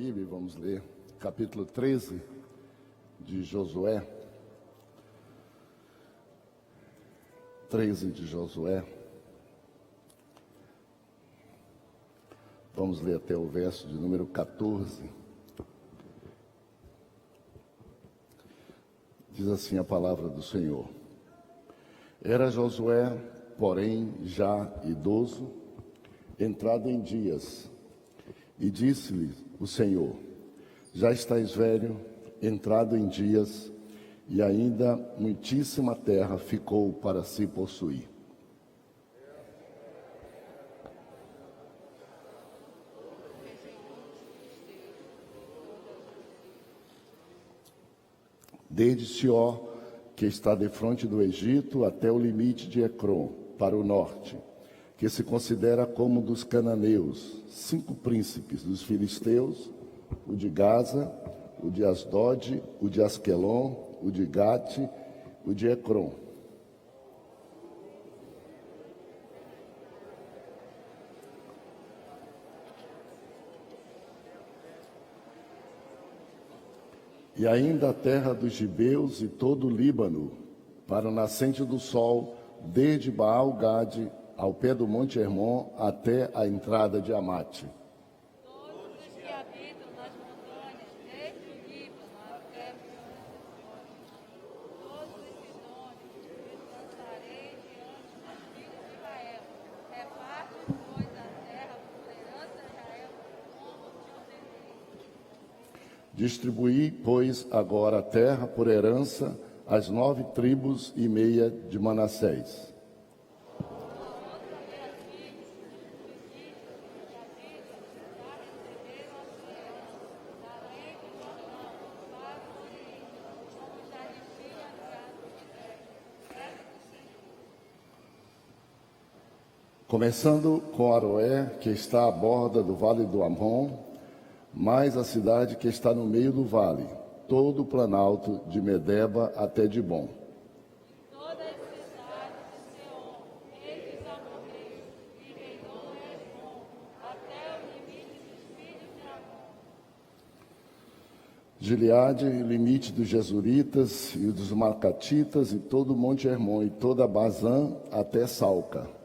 E vamos ler capítulo 13 de Josué. 13 de Josué. Vamos ler até o verso de número 14. Diz assim a palavra do Senhor. Era Josué, porém, já idoso, entrado em dias, e disse-lhe o Senhor: já estás velho, entrado em dias, e ainda muitíssima terra ficou para se possuir. Desde Sió, que está defronte do Egito, até o limite de Ecrom, para o norte, que se considera como dos cananeus, 5 príncipes dos filisteus, o de Gaza, o de Asdod, o de Asquelon, o de Gate, o de Ecrom. E ainda a terra dos gibeus e todo o Líbano, para o nascente do sol, desde Baal-Gade, ao pé do Monte Hermon, até a entrada de Amate. Todos os que habitam nas montanhas, desde o Líbano até todos os sidônios, os lançarei diante dos filhos de Israel. Reparte, pois, a terra por herança a Israel, como te ordenei. Distribuí, pois, agora a terra por herança às 9 tribos e meia de Manassés. Começando com Aroé, que está à borda do vale do Amon, mais a cidade que está no meio do vale, todo o planalto de Medeba até Dibom. Todas as cidades de Seom, rei dos amorreus, e reinou Hesbom, até o limite dos filhos de Amon. Gileade, limite dos Jesuritas e dos Macatitas, e todo o Monte Hermon, e toda Bazã até Salca.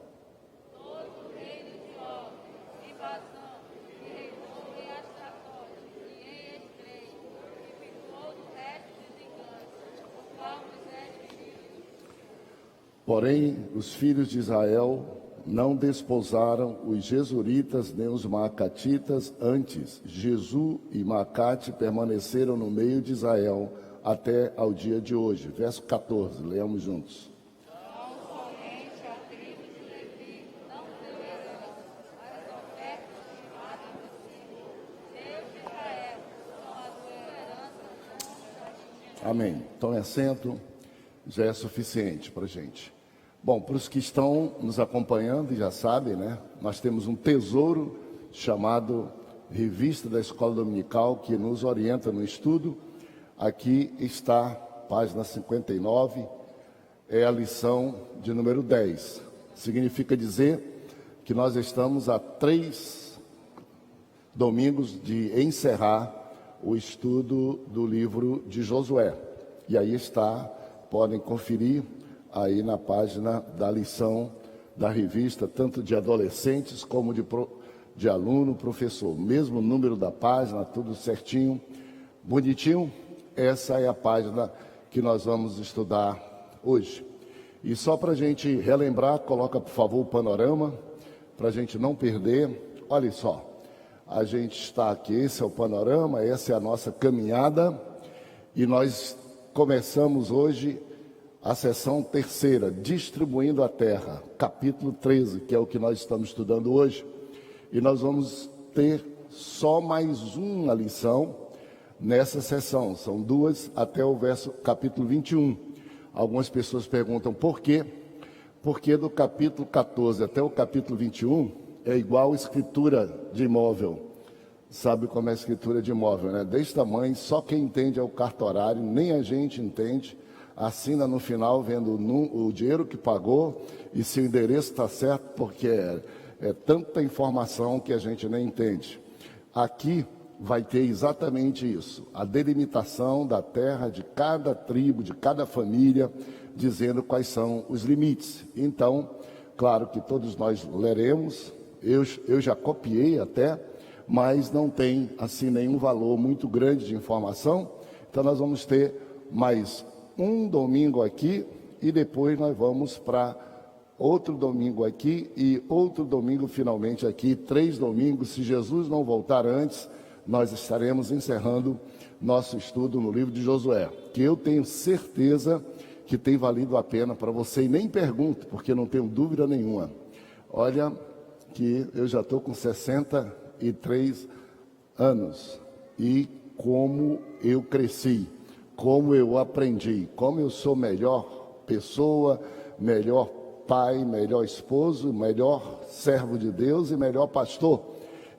Porém, os filhos de Israel não desposaram os Jesuritas nem os Macatitas, antes Jesu e Macate permaneceram no meio de Israel até ao dia de hoje. Verso 14, leamos juntos. Somente a tribo de Levi não deu herança, as ofertas estimadas do Senhor, Deus de Israel, são a sua herança. Amém. Tome assento, já é suficiente para a gente. Bom, para os que estão nos acompanhando e já sabem, né? Nós temos um tesouro chamado Revista da Escola Dominical que nos orienta no estudo. Aqui está, página 59, é a lição de número 10. Significa dizer que nós estamos a 3 domingos de encerrar o estudo do livro de Josué. E aí está, podem conferir aí na página da lição da revista, tanto de adolescentes como de aluno, professor. Mesmo número da página, tudo certinho, bonitinho. Essa é a página que nós vamos estudar hoje. E só para a gente relembrar, coloca, por favor, o panorama, para a gente não perder. Olha só, a gente está aqui, esse é o panorama, essa é a nossa caminhada, e nós começamos hoje a sessão 3ª, Distribuindo a Terra, capítulo 13, que é o que nós estamos estudando hoje. E nós vamos ter só mais uma lição nessa sessão, são 2 até o capítulo 21. Algumas pessoas perguntam por quê? Porque do capítulo 14 até o capítulo 21 é igual escritura de imóvel. Sabe como é a escritura de imóvel, né? Desse tamanho, só quem entende é o cartorário, nem a gente entende. Assina no final, vendo o dinheiro que pagou e se o endereço está certo, porque é tanta informação que a gente nem entende. Aqui vai ter exatamente isso, a delimitação da terra de cada tribo, de cada família, dizendo quais são os limites. Então, claro que todos nós leremos, eu já copiei até, mas não tem assim nenhum valor muito grande de informação. Então nós vamos ter mais um domingo aqui e depois nós vamos para outro domingo aqui e outro domingo finalmente aqui, 3 domingos. Se Jesus não voltar antes, nós estaremos encerrando nosso estudo no livro de Josué, que eu tenho certeza que tem valido a pena para você, e nem pergunto, porque não tenho dúvida nenhuma. Olha que eu já estou com 63 anos e como eu cresci, como eu aprendi, como eu sou melhor pessoa, melhor pai, melhor esposo, melhor servo de Deus e melhor pastor.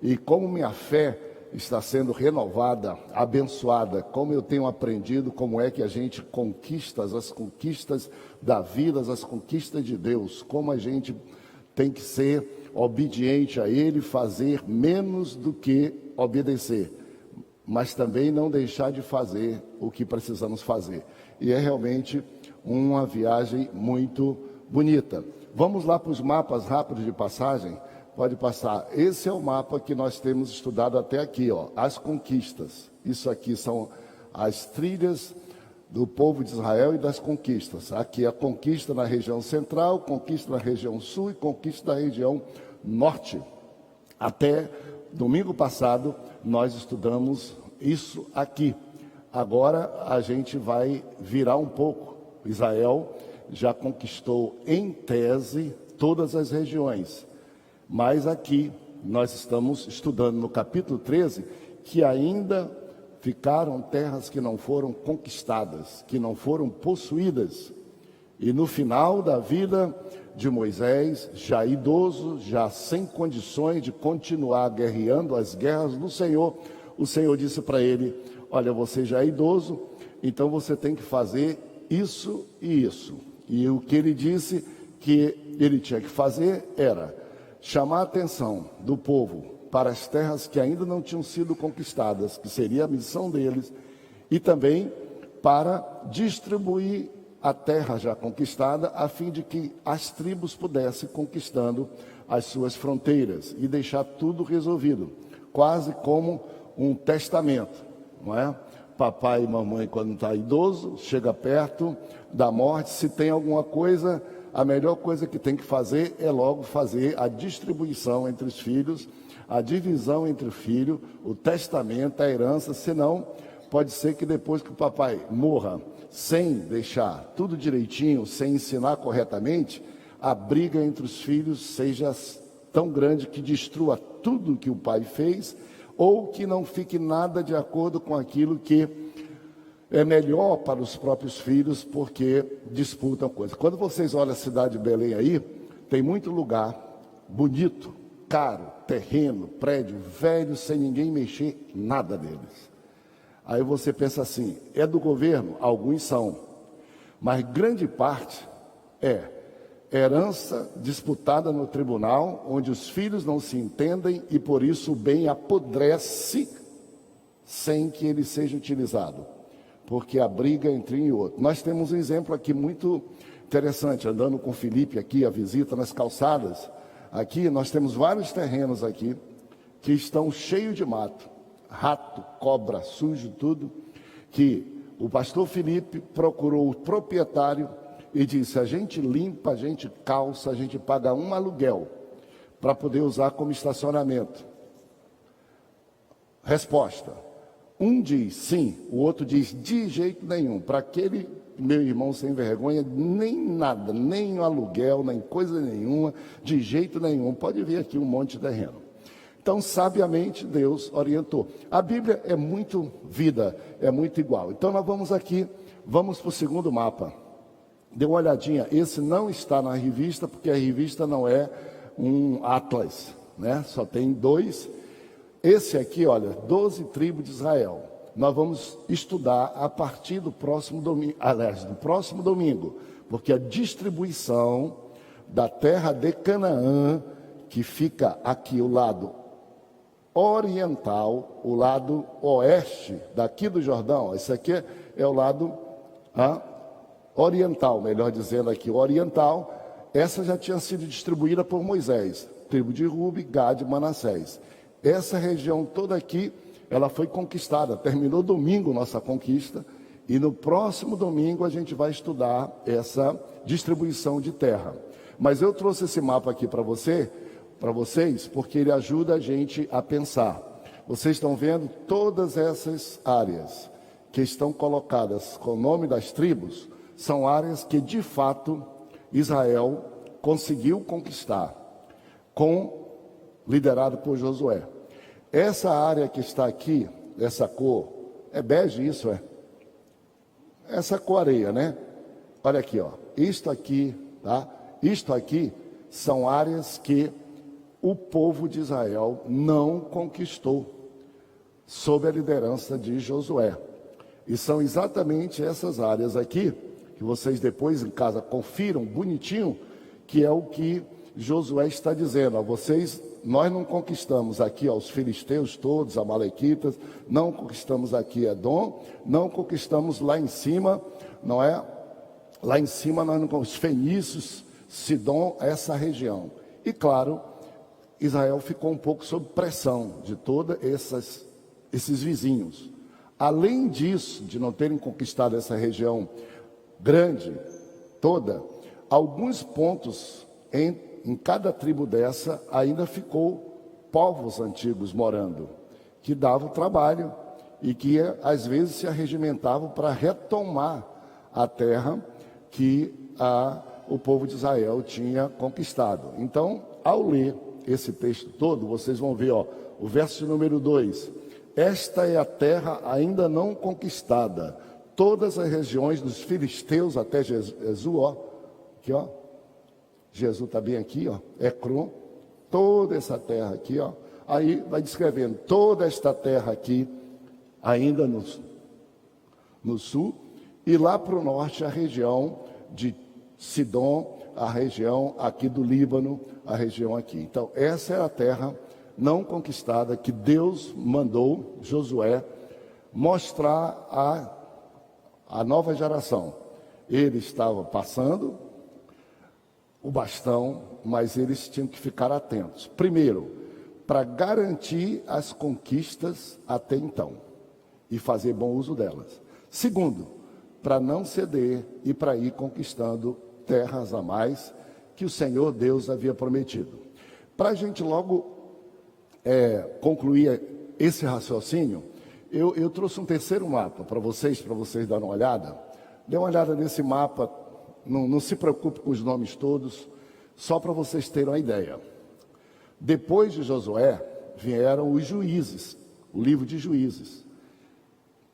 E como minha fé está sendo renovada, abençoada, como eu tenho aprendido como é que a gente conquista as conquistas da vida, as conquistas de Deus, como a gente tem que ser obediente a Ele, fazer menos do que obedecer, mas também não deixar de fazer o que precisamos fazer. E é realmente uma viagem muito bonita. Vamos lá para os mapas rápidos de passagem. Pode passar. Esse é o mapa que nós temos estudado até aqui, ó, as conquistas. Isso aqui são as trilhas do povo de Israel e das conquistas. Aqui a conquista na região central, conquista na região sul e conquista na região norte. Até domingo passado nós estudamos isso aqui. Agora a gente vai virar um pouco. Israel já conquistou em tese todas as regiões. Mas aqui nós estamos estudando no capítulo 13 que ainda ficaram terras que não foram conquistadas, que não foram possuídas. E no final da vida de Moisés, já idoso, já sem condições de continuar guerreando as guerras do Senhor, o Senhor disse para ele: olha, você já é idoso, então você tem que fazer isso e isso. E o que ele disse que ele tinha que fazer era chamar a atenção do povo para as terras que ainda não tinham sido conquistadas, que seria a missão deles, e também para distribuir a terra já conquistada, a fim de que as tribos pudessem conquistando as suas fronteiras e deixar tudo resolvido, quase como um testamento, não é? Papai e mamãe, quando está idoso, chega perto da morte, se tem alguma coisa, a melhor coisa que tem que fazer é logo fazer a distribuição entre os filhos, a divisão entre o filho, o testamento, a herança, senão pode ser que depois que o papai morra, sem deixar tudo direitinho, sem ensinar corretamente, a briga entre os filhos seja tão grande que destrua tudo que o pai fez, ou que não fique nada de acordo com aquilo que é melhor para os próprios filhos, porque disputam coisas. Quando vocês olham a cidade de Belém aí, tem muito lugar bonito, caro, terreno, prédio, velho, sem ninguém mexer nada neles. Aí você pensa assim, é do governo? Alguns são, mas grande parte é herança disputada no tribunal, onde os filhos não se entendem e por isso o bem apodrece sem que ele seja utilizado, porque a briga entre um e outro. Nós temos um exemplo aqui muito interessante, andando com o Felipe aqui, a visita nas calçadas. Aqui nós temos vários terrenos aqui que estão cheios de mato, rato, cobra, sujo, tudo, que o pastor Felipe procurou o proprietário e disse: a gente limpa, a gente calça, a gente paga um aluguel para poder usar como estacionamento. Resposta: um diz sim, o outro diz de jeito nenhum. Para aquele meu irmão sem vergonha, nem nada, nem aluguel, nem coisa nenhuma, de jeito nenhum. Pode vir aqui um monte de terreno. Então, sabiamente, Deus orientou. A Bíblia é muito vida, é muito igual. Então, nós vamos aqui, vamos para o segundo mapa. Dê uma olhadinha, esse não está na revista, porque a revista não é um atlas, né? Só tem 2. Esse aqui, olha, 12 tribos de Israel. Nós vamos estudar a partir do próximo domingo, aliás, do próximo domingo, porque a distribuição da terra de Canaã, que fica aqui ao lado oriental, o lado oeste daqui do Jordão. Esse aqui é o lado oriental, melhor dizendo aqui, oriental. Essa já tinha sido distribuída por Moisés, tribo de Rubi, Gade e Manassés. Essa região toda aqui, ela foi conquistada. Terminou domingo nossa conquista, e no próximo domingo a gente vai estudar essa distribuição de terra. Mas eu trouxe esse mapa aqui para vocês, porque ele ajuda a gente a pensar. Vocês estão vendo todas essas áreas que estão colocadas com o nome das tribos, são áreas que de fato Israel conseguiu conquistar, liderado por Josué. Essa área que está aqui, essa cor, é bege isso, é? Essa cor areia, né? Olha aqui, ó. Isto aqui, tá? Isto aqui são áreas que o povo de Israel não conquistou sob a liderança de Josué. E são exatamente essas áreas aqui, que vocês depois em casa confiram bonitinho, que é o que Josué está dizendo. Ó, nós não conquistamos aqui os filisteus todos, amalequitas, não conquistamos aqui Edom, não conquistamos lá em cima, não é? Lá em cima nós não conquistamos os fenícios, Sidom, essa região. E claro, Israel ficou um pouco sob pressão de todos esses vizinhos. Além disso, de não terem conquistado essa região grande toda, alguns pontos em cada tribo dessa ainda ficou povos antigos morando, que davam trabalho e que às vezes se arregimentavam para retomar a terra que o povo de Israel tinha conquistado. Então, ao ler esse texto todo, vocês vão ver, ó, o verso número 2. Esta é a terra ainda não conquistada, todas as regiões dos filisteus até Jesus, ó, aqui, ó, Jesus está bem aqui, ó, Ecrom, toda essa terra aqui, ó, aí vai descrevendo toda esta terra aqui, ainda no sul, e lá para o norte a região de Sidom, a região aqui do Líbano, a região aqui. Então, essa era a terra não conquistada que Deus mandou Josué mostrar à nova geração. Ele estava passando o bastão, mas eles tinham que ficar atentos. Primeiro, para garantir as conquistas até então e fazer bom uso delas. Segundo, para não ceder e para ir conquistando terras a mais que o Senhor Deus havia prometido. Para a gente logo concluir esse raciocínio, eu trouxe um terceiro mapa para vocês darem uma olhada. Dê uma olhada nesse mapa, não se preocupe com os nomes todos, só para vocês terem uma ideia. Depois de Josué, vieram os juízes, o livro de Juízes.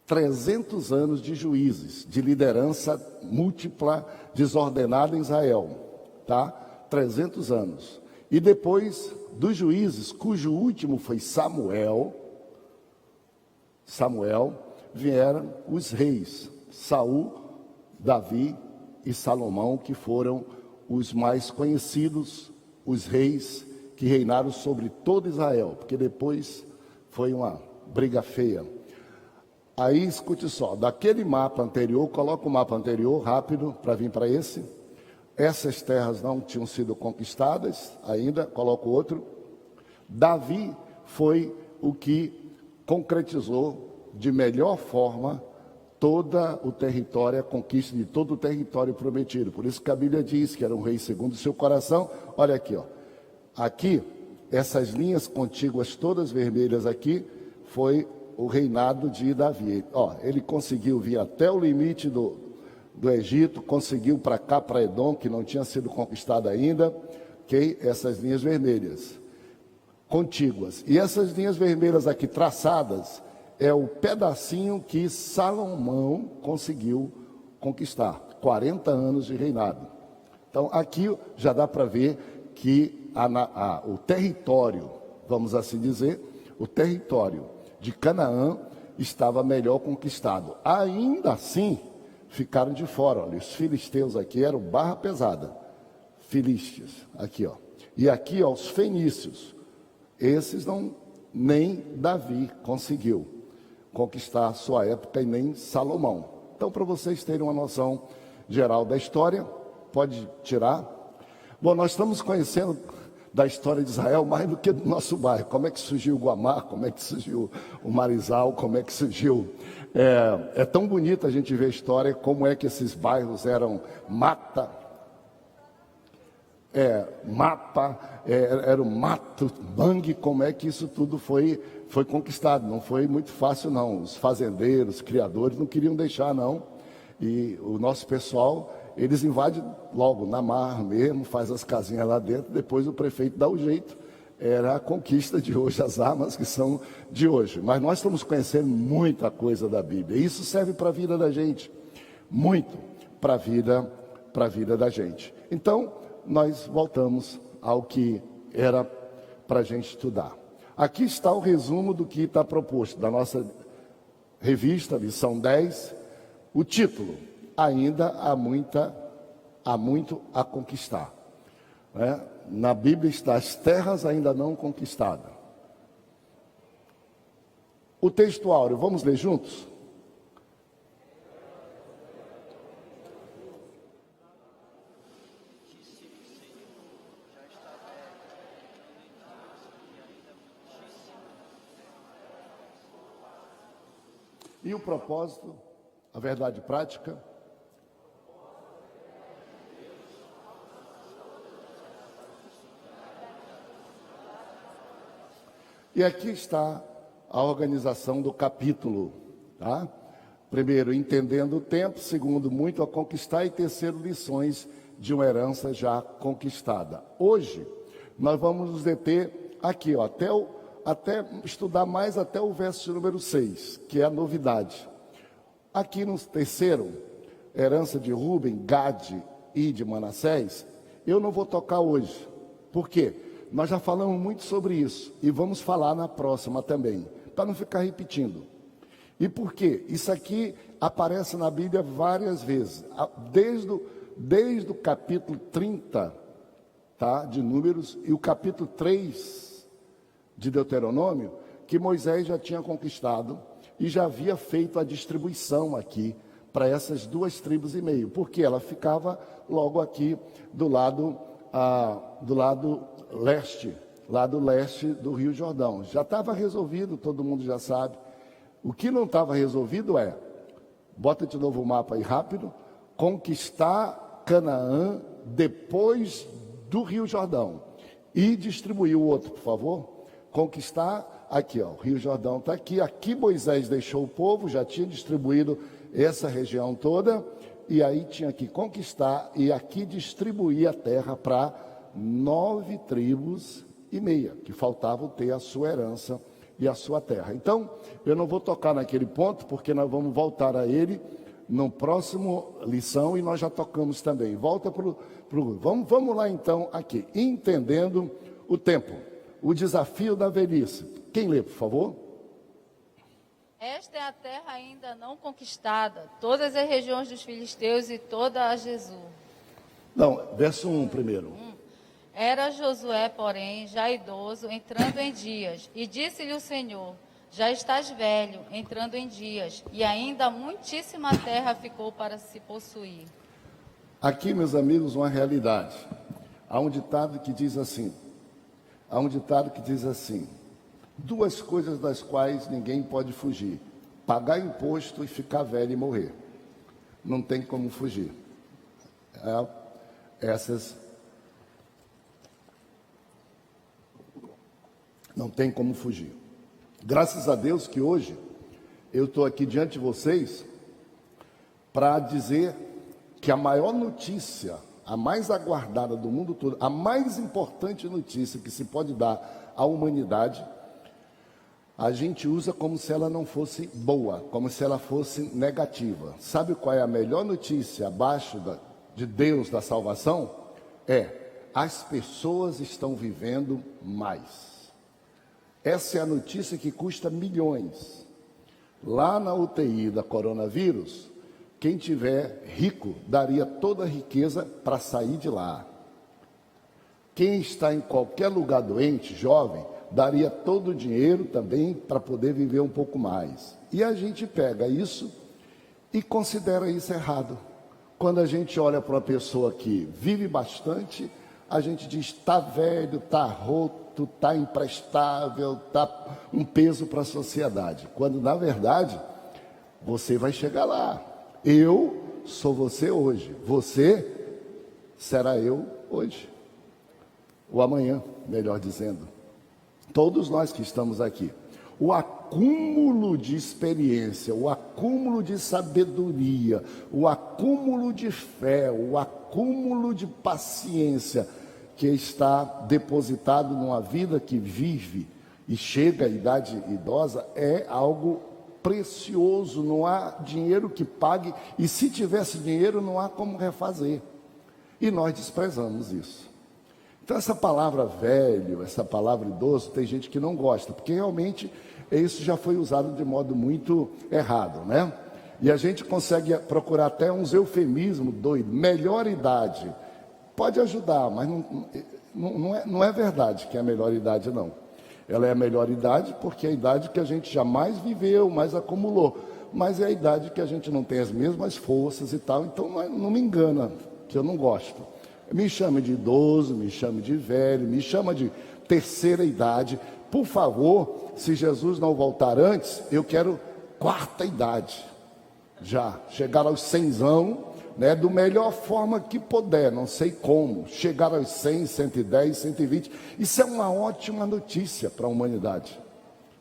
300 anos de juízes, de liderança múltipla, desordenada em Israel, tá? 300 anos. E depois dos juízes, cujo último foi Samuel, vieram os reis, Saul, Davi e Salomão, que foram os mais conhecidos, os reis que reinaram sobre todo Israel, porque depois foi uma briga feia. Aí, escute só, daquele mapa anterior, coloca o mapa anterior, rápido, para vir para esse. Essas terras não tinham sido conquistadas ainda, coloca o outro. Davi foi o que concretizou de melhor forma todo o território, a conquista de todo o território prometido. Por isso que a Bíblia diz que era um rei segundo o seu coração. Olha aqui, ó. Aqui, essas linhas contíguas todas vermelhas aqui, foi o reinado de Davi. Ó, ele conseguiu vir até o limite do Egito, conseguiu para cá, para Edom, que não tinha sido conquistado ainda, ok? Essas linhas vermelhas, contíguas. E essas linhas vermelhas aqui traçadas, é o pedacinho que Salomão conseguiu conquistar. 40 anos de reinado. Então, aqui já dá para ver que o território, vamos assim dizer, o território de Canaã estava melhor conquistado. Ainda assim, ficaram de fora. Olha, os filisteus aqui eram barra pesada. Filísteos, aqui, ó. E aqui, ó, os fenícios. Esses nem Davi conseguiu conquistar a sua época e nem Salomão. Então, para vocês terem uma noção geral da história, pode tirar. Bom, nós estamos conhecendo da história de Israel mais do que do nosso bairro. Como é que surgiu o Guamá, como é que surgiu o Marizal, como é que surgiu... É tão bonito a gente ver a história, como é que esses bairros eram mata, era o mato, mangue, como é que isso tudo foi conquistado. Não foi muito fácil, não. Os fazendeiros, criadores não queriam deixar, não. E o nosso pessoal, eles invadem logo na mar mesmo, faz as casinhas lá dentro, depois o prefeito dá o jeito. Era a conquista de hoje, as armas que são de hoje. Mas nós estamos conhecendo muita coisa da Bíblia. E isso serve para a vida da gente, muito para a vida da gente. Então, nós voltamos ao que era para a gente estudar. Aqui está o resumo do que está proposto da nossa revista, lição 10. O título, ainda há muito a conquistar. Na Bíblia está as terras ainda não conquistadas. O texto áureo, vamos ler juntos? E o propósito, a verdade prática? E aqui está a organização do capítulo, tá? Primeiro, entendendo o tempo. Segundo, muito a conquistar. E terceiro, lições de uma herança já conquistada. Hoje, nós vamos nos deter aqui, ó, até estudar mais até o verso número 6, que é a novidade. Aqui no terceiro, herança de Rúben, Gade e de Manassés, eu não vou tocar hoje. Por quê? Nós já falamos muito sobre isso e vamos falar na próxima também, para não ficar repetindo. E por quê? Isso aqui aparece na Bíblia várias vezes, desde o capítulo 30, tá, de Números, e o capítulo 3 de Deuteronômio, que Moisés já tinha conquistado e já havia feito a distribuição aqui para essas 2 tribos e meio, porque ela ficava logo aqui do lado leste, lá do leste do Rio Jordão. Já estava resolvido, todo mundo já sabe. O que não estava resolvido é, bota de novo o mapa aí rápido, conquistar Canaã depois do Rio Jordão e distribuir o outro, por favor. Conquistar aqui, ó, o Rio Jordão está aqui. Aqui Moisés deixou o povo, já tinha distribuído essa região toda, e aí tinha que conquistar e aqui distribuir a terra para 9 tribos e meia, que faltavam ter a sua herança e a sua terra. Então, eu não vou tocar naquele ponto, porque nós vamos voltar a ele no próximo lição, e nós já tocamos também. Volta vamos lá então aqui, entendendo o tempo, o desafio da velhice. Quem lê, por favor? Esta é a terra ainda não conquistada, todas as regiões dos filisteus e toda a Jesus. Não, verso 1 primeiro. Era Josué, porém, já idoso, entrando em dias, e disse-lhe o Senhor: já estás velho, entrando em dias, e ainda muitíssima terra ficou para se possuir. Aqui, meus amigos, uma realidade. Há um ditado que diz assim, 2 coisas das quais ninguém pode fugir: pagar imposto e ficar velho e morrer. Não tem como fugir. Não tem como fugir. Graças a Deus que hoje eu estou aqui diante de vocês para dizer que a maior notícia, a mais aguardada do mundo todo, a mais importante notícia que se pode dar à humanidade, a gente usa como se ela não fosse boa, como se ela fosse negativa. Sabe qual é a melhor notícia abaixo de Deus, da salvação? As pessoas estão vivendo mais. Essa é a notícia que custa milhões. Lá na UTI da coronavírus, quem tiver rico daria toda a riqueza para sair de lá. Quem está em qualquer lugar doente, jovem, daria todo o dinheiro também para poder viver um pouco mais. E a gente pega isso e considera isso errado. Quando a gente olha para uma pessoa que vive bastante, a gente diz: está velho, está roto, está imprestável, está um peso para a sociedade. Quando, na verdade, você vai chegar lá. Eu sou você hoje. Você será eu hoje. Ou amanhã, melhor dizendo. Todos nós que estamos aqui. O acúmulo de experiência, o acúmulo de sabedoria, o acúmulo de fé, o acúmulo de paciência que está depositado numa vida que vive e chega à idade idosa é algo precioso. Não há dinheiro que pague, e se tivesse dinheiro não há como refazer. E nós desprezamos isso. Então essa palavra velho, essa palavra idoso, tem gente que não gosta, porque realmente isso já foi usado de modo muito errado, né? E a gente consegue procurar até uns eufemismos doidos. Melhor idade pode ajudar, mas não é verdade que é a melhor idade, não. Ela é a melhor idade porque é a idade que a gente jamais viveu, mais acumulou. Mas é a idade que a gente não tem as mesmas forças e tal. Então não me engana, que eu não gosto. Me chame de idoso, me chame de velho, me chama de terceira idade. Por favor, se Jesus não voltar antes, eu quero quarta idade. Já, chegar aos 100 anos, né, do melhor forma que puder, não sei como. Chegar aos 100, 110, 120. Isso é uma ótima notícia para a humanidade.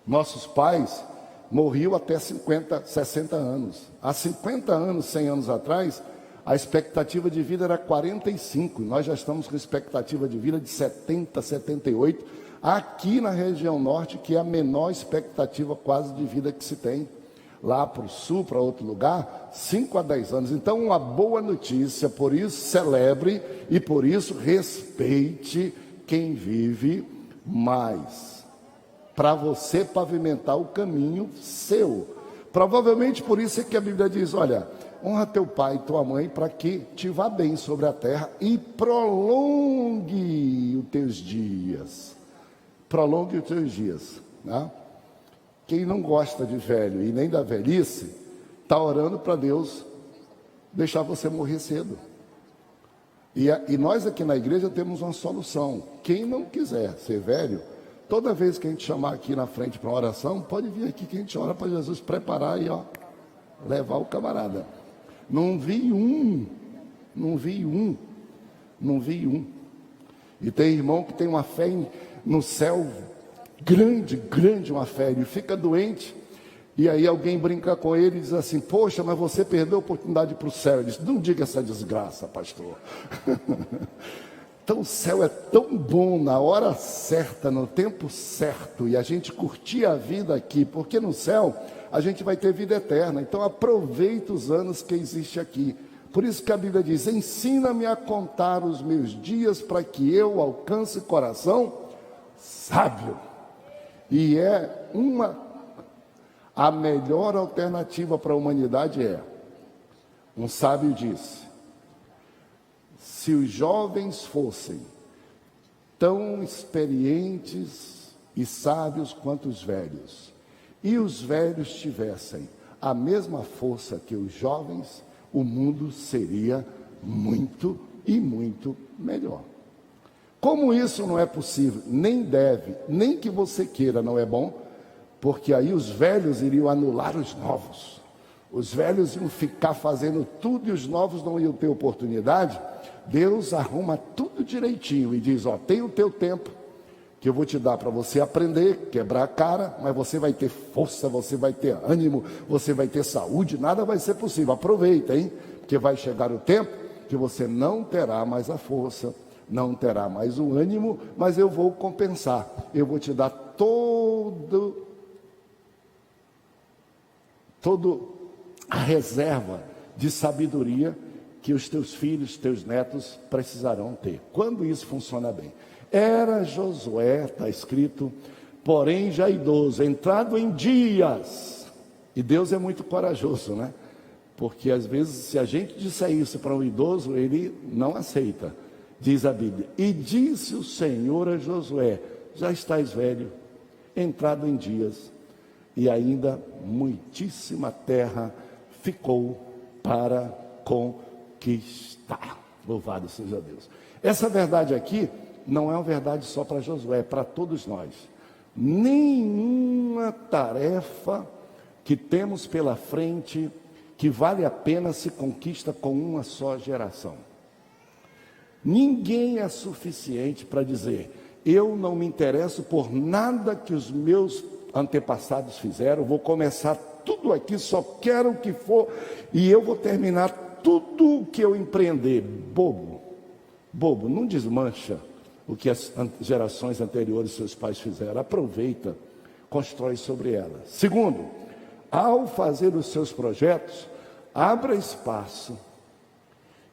Nossos pais morriam até 50, 60 anos. Há 50 anos, 100 anos atrás, a expectativa de vida era 45, nós já estamos com expectativa de vida de 70, 78, aqui na região norte, que é a menor expectativa quase de vida que se tem. Lá para o sul, para outro lugar, 5 a 10 anos. Então, uma boa notícia, por isso celebre e por isso respeite quem vive mais, para você pavimentar o caminho seu. Provavelmente por isso é que a Bíblia diz: olha, honra teu pai e tua mãe para que te vá bem sobre a terra e prolongue os teus dias. Prolongue os teus dias, né? Quem não gosta de velho e nem da velhice, está orando para Deus deixar você morrer cedo. E nós aqui na igreja temos uma solução. Quem não quiser ser velho, toda vez que a gente chamar aqui na frente para uma oração, pode vir aqui que a gente ora para Jesus preparar e levar o camarada. Não vi um. E tem irmão que tem uma fé no céu grande uma fé. Ele fica doente e aí alguém brinca com ele e diz assim: poxa, mas você perdeu a oportunidade para o céu. Ele diz: não diga essa desgraça, pastor. Então o céu é tão bom, na hora certa, no tempo certo, e a gente curtir a vida aqui, porque no céu a gente vai ter vida eterna. Então aproveita os anos que existe aqui. Por isso que a Bíblia diz: ensina-me a contar os meus dias para que eu alcance coração sábio. E a melhor alternativa para a humanidade é, um sábio disse: se os jovens fossem tão experientes e sábios quanto os velhos, e os velhos tivessem a mesma força que os jovens, o mundo seria muito e muito melhor. Como isso não é possível, nem deve, nem que você queira, não é bom, porque aí os velhos iriam anular os novos. Os velhos iam ficar fazendo tudo e os novos não iam ter oportunidade. Deus arruma tudo direitinho e diz: tem o teu tempo, que eu vou te dar para você aprender, quebrar a cara, mas você vai ter força, você vai ter ânimo, você vai ter saúde, nada vai ser possível. Aproveita, hein? Porque vai chegar o tempo que você não terá mais a força, não terá mais o ânimo, mas eu vou compensar. Eu vou te dar toda a reserva de sabedoria que os teus filhos, teus netos precisarão ter. Quando isso funciona bem. Era Josué, está escrito, porém já idoso, entrado em dias. E Deus é muito corajoso, né? Porque às vezes, se a gente disser isso para um idoso, ele não aceita. Diz a Bíblia: e disse o Senhor a Josué: já estás velho, entrado em dias, e ainda muitíssima terra ficou para conquistar. Louvado seja Deus. Essa verdade aqui não é uma verdade só para Josué, é para todos nós. Nenhuma tarefa que temos pela frente que vale a pena se conquista com uma só geração. Ninguém é suficiente para dizer: eu não me interesso por nada que os meus antepassados fizeram, vou começar tudo aqui, só quero o que for, e eu vou terminar tudo o que eu empreender. Bobo, não desmancha o que as gerações anteriores, seus pais fizeram. Aproveita, constrói sobre elas. Segundo, ao fazer os seus projetos, abra espaço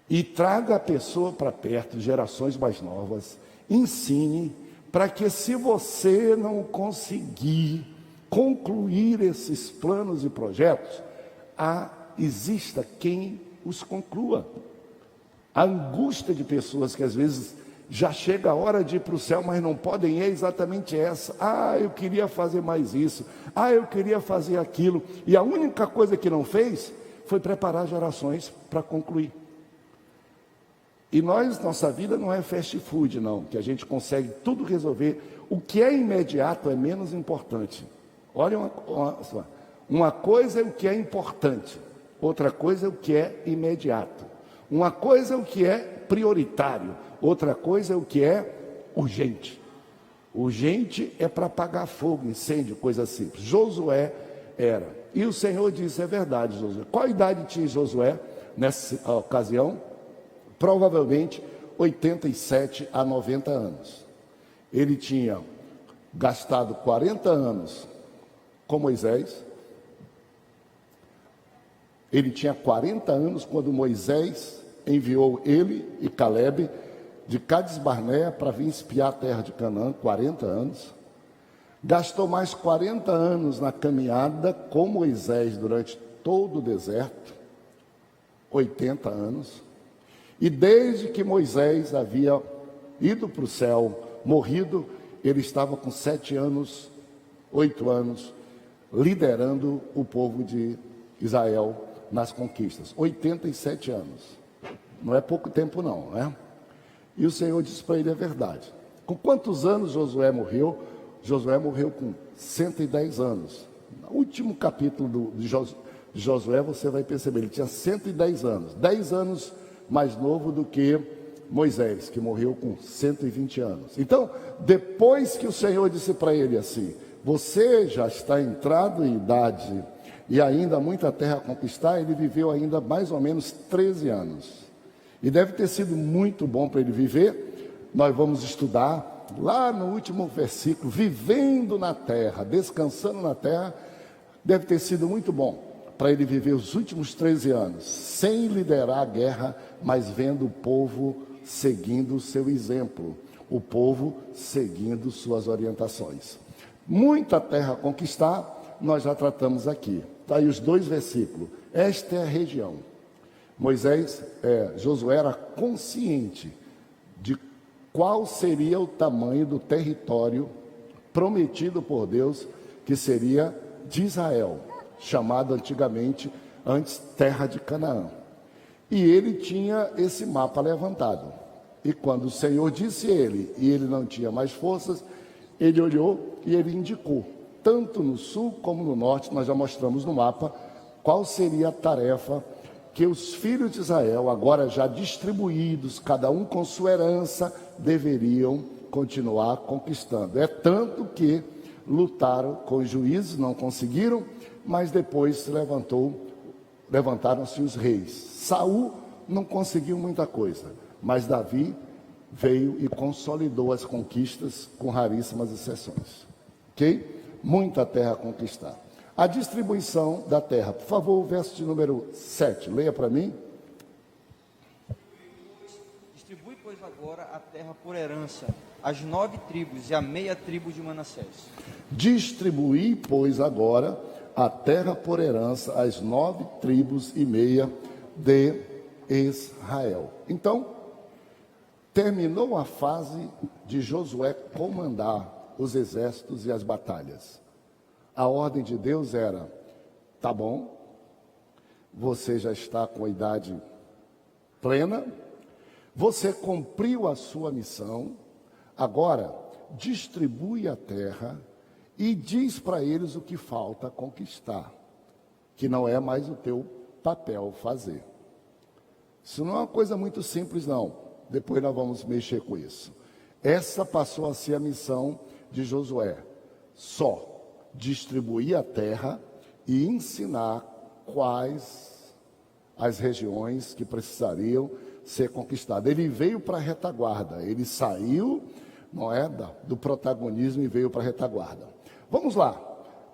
e traga a pessoa para perto, gerações mais novas, ensine, para que, se você não conseguir concluir esses planos e projetos, exista quem os conclua. A angústia de pessoas que às vezes já chega a hora de ir para o céu, mas não podem, é exatamente essa. Eu queria fazer mais isso, eu queria fazer aquilo, e a única coisa que não fez foi preparar gerações para concluir. E nossa vida não é fast food, não, que a gente consegue tudo resolver. O que é imediato é menos importante. Olha, uma coisa é o que é importante, outra coisa é o que é imediato. Uma coisa é o que é prioritário, outra coisa é o que é urgente. Urgente é para apagar fogo, incêndio, coisa simples. Josué era. E o Senhor disse: é verdade, Josué. Qual idade tinha Josué nessa ocasião? Provavelmente 87 a 90 anos. Ele tinha gastado 40 anos com Moisés. Ele tinha 40 anos quando Moisés enviou ele e Caleb de Cades Barneia para vir espiar a terra de Canaã. 40 anos. Gastou mais 40 anos na caminhada com Moisés durante todo o deserto. 80 anos. E desde que Moisés havia ido para o céu, morrido, ele estava com 7 anos, 8 anos, liderando o povo de Israel nas conquistas. 87 anos. Não é pouco tempo não, né? E o Senhor disse para ele: é verdade. Com quantos anos Josué morreu? Josué morreu com 110 anos. No último capítulo de Josué, você vai perceber, ele tinha 110 anos. 10 anos mais novo do que Moisés, que morreu com 120 anos. Então, depois que o Senhor disse para ele assim: você já está entrado em idade e ainda há muita terra a conquistar, ele viveu ainda mais ou menos 13 anos. E deve ter sido muito bom para ele viver. Nós vamos estudar lá no último versículo: vivendo na terra, descansando na terra. Deve ter sido muito bom para ele viver os últimos 13 anos, sem liderar a guerra, mas vendo o povo seguindo o seu exemplo, o povo seguindo suas orientações. Muita terra a conquistar, nós já tratamos aqui. Está aí os 2 versículos. Esta é a região. Josué era consciente de qual seria o tamanho do território prometido por Deus, que seria de Israel, chamado antes terra de Canaã. E ele tinha esse mapa levantado. E quando o Senhor disse a ele, e ele não tinha mais forças, ele olhou e ele indicou, tanto no sul como no norte, nós já mostramos no mapa, qual seria a tarefa que os filhos de Israel, agora já distribuídos, cada um com sua herança, deveriam continuar conquistando. É tanto que lutaram com os juízes, não conseguiram, mas depois levantaram-se os reis. Saul não conseguiu muita coisa, mas Davi veio e consolidou as conquistas com raríssimas exceções. Ok? Muita terra a conquistar. A distribuição da terra. Por favor, o verso de número 7. Leia para mim. Distribui, pois, agora a terra por herança, as 9 tribos e a meia tribo de Manassés. Distribuí, pois, agora a terra por herança, as 9 tribos e meia de Israel. Então, terminou a fase de Josué comandar os exércitos e as batalhas. A ordem de Deus era: tá bom, você já está com a idade plena, você cumpriu a sua missão, agora distribui a terra e diz para eles o que falta conquistar, que não é mais o teu papel fazer. Isso não é uma coisa muito simples, não. Depois nós vamos mexer com isso. Essa passou a ser a missão de Josué. Só distribuir a terra e ensinar quais as regiões que precisariam ser conquistadas. Ele veio para a retaguarda. Ele saiu, não é, do protagonismo e veio para a retaguarda. Vamos lá.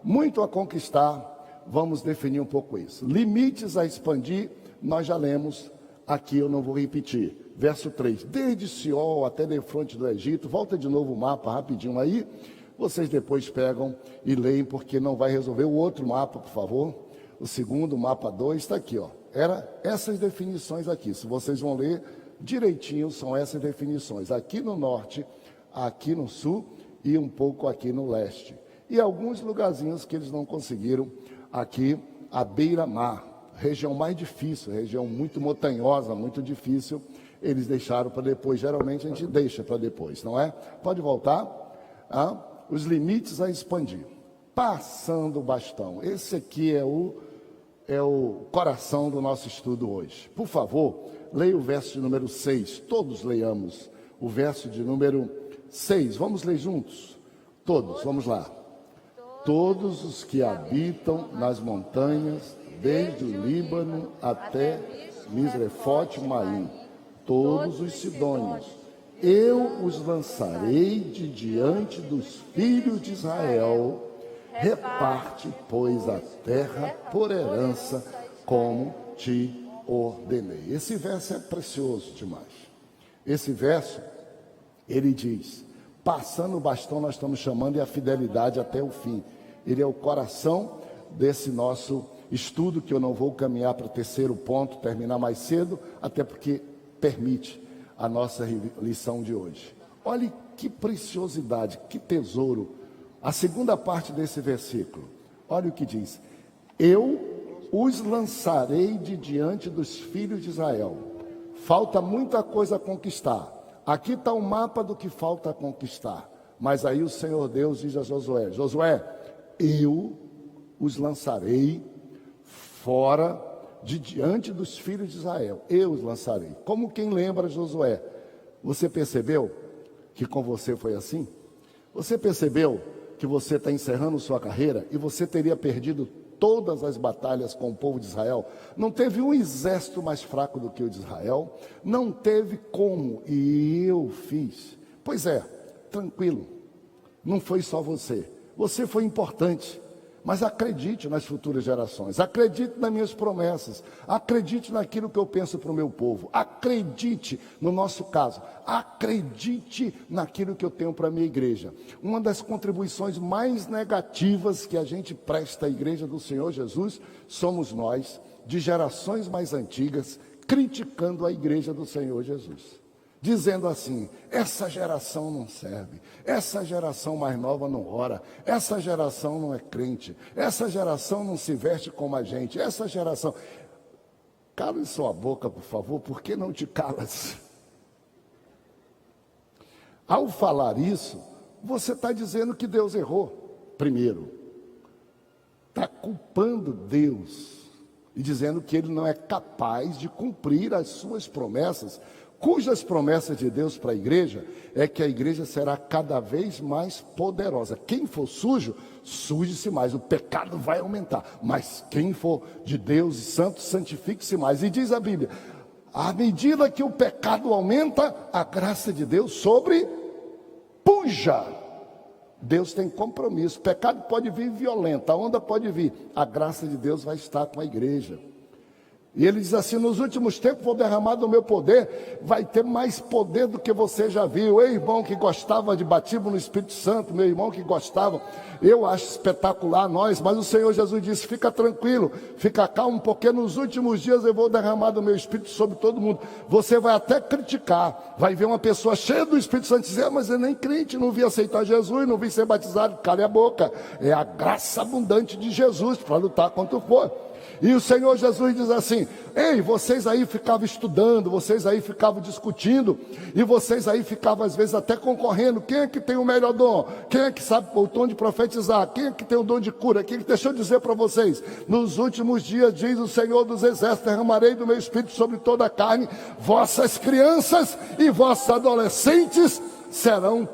Muito a conquistar. Vamos definir um pouco isso. Limites a expandir, nós já lemos. Aqui eu não vou repetir. Verso 3, desde Siol até defronte do Egito. Volta de novo o mapa rapidinho aí. Vocês depois pegam e leem, porque não vai resolver. O outro mapa, por favor. O segundo, mapa 2, está aqui, ó. Era essas definições aqui. Se vocês vão ler direitinho, são essas definições. Aqui no norte, aqui no sul e um pouco aqui no leste. E alguns lugarzinhos que eles não conseguiram aqui, à beira-mar. Região mais difícil, região muito montanhosa, muito difícil, eles deixaram para depois. Geralmente a gente deixa para depois, não é? Pode voltar. Os limites a expandir. Passando o bastão. Esse aqui é o coração do nosso estudo hoje. Por favor, leia o verso de número 6. Todos leiamos o verso de número 6. Vamos ler juntos? Todos, vamos lá. Todos os que habitam nas montanhas, desde o Líbano até Misrefote Maim, todos os sidônios, eu os lançarei de diante dos filhos de Israel. Reparte, pois, a terra por herança, como te ordenei. Esse verso é precioso demais. Esse verso, ele diz, passando o bastão, nós estamos chamando de a fidelidade até o fim. Ele é o coração desse nosso estudo, que eu não vou caminhar para o terceiro ponto, terminar mais cedo, até porque permite a nossa lição de hoje. Olhe que preciosidade, que tesouro. A segunda parte desse versículo, olha o que diz: eu os lançarei de diante dos filhos de Israel. Falta muita coisa a conquistar. Aqui está o mapa do que falta a conquistar. Mas aí o Senhor Deus diz a Josué: Josué, eu os lançarei fora de diante dos filhos de Israel. Eu os lançarei. Como quem lembra Josué? Você percebeu que com você foi assim? Você percebeu que você está encerrando sua carreira e você teria perdido todas as batalhas com o povo de Israel? Não teve um exército mais fraco do que o de Israel. Não teve como. E eu fiz. Pois é, tranquilo. Não foi só você. Você foi importante. Mas acredite nas futuras gerações, acredite nas minhas promessas, acredite naquilo que eu penso para o meu povo, acredite, no nosso caso, acredite naquilo que eu tenho para a minha igreja. Uma das contribuições mais negativas que a gente presta à igreja do Senhor Jesus, somos nós, de gerações mais antigas, criticando a igreja do Senhor Jesus. Dizendo assim, essa geração não serve, essa geração mais nova não ora, essa geração não é crente, essa geração não se veste como a gente, essa geração... Cala sua boca, por favor, por que não te calas? Ao falar isso, você está dizendo que Deus errou, primeiro. Está culpando Deus e dizendo que Ele não é capaz de cumprir as suas promessas, cujas promessas de Deus para a igreja é que a igreja será cada vez mais poderosa. Quem for sujo, suje-se mais, o pecado vai aumentar. Mas quem for de Deus e santo, santifique-se mais. E diz a Bíblia, à medida que o pecado aumenta, a graça de Deus sobrepuja. Deus tem compromisso. O pecado pode vir violento, a onda pode vir. A graça de Deus vai estar com a igreja. E ele diz assim: nos últimos tempos vou derramar do meu poder. Vai ter mais poder do que você já viu. Ei, irmão que gostava de batismo no Espírito Santo, meu irmão que gostava, eu acho espetacular nós, mas o Senhor Jesus disse: fica tranquilo, fica calmo, porque nos últimos dias eu vou derramar do meu Espírito sobre todo mundo. Você vai até criticar, vai ver uma pessoa cheia do Espírito Santo dizer: mas eu nem crente, não vi aceitar Jesus, não vi ser batizado. Cale a boca, é a graça abundante de Jesus para lutar contra o fogo. E o Senhor Jesus diz assim: ei, vocês aí ficavam estudando, vocês aí ficavam discutindo, e vocês aí ficavam às vezes até concorrendo. Quem é que tem o melhor dom? Quem é que sabe o dom de profetizar? Quem é que tem o dom de cura? Deixa eu dizer para vocês: nos últimos dias, diz o Senhor dos Exércitos, derramarei do meu Espírito sobre toda a carne. Vossas crianças e vossos adolescentes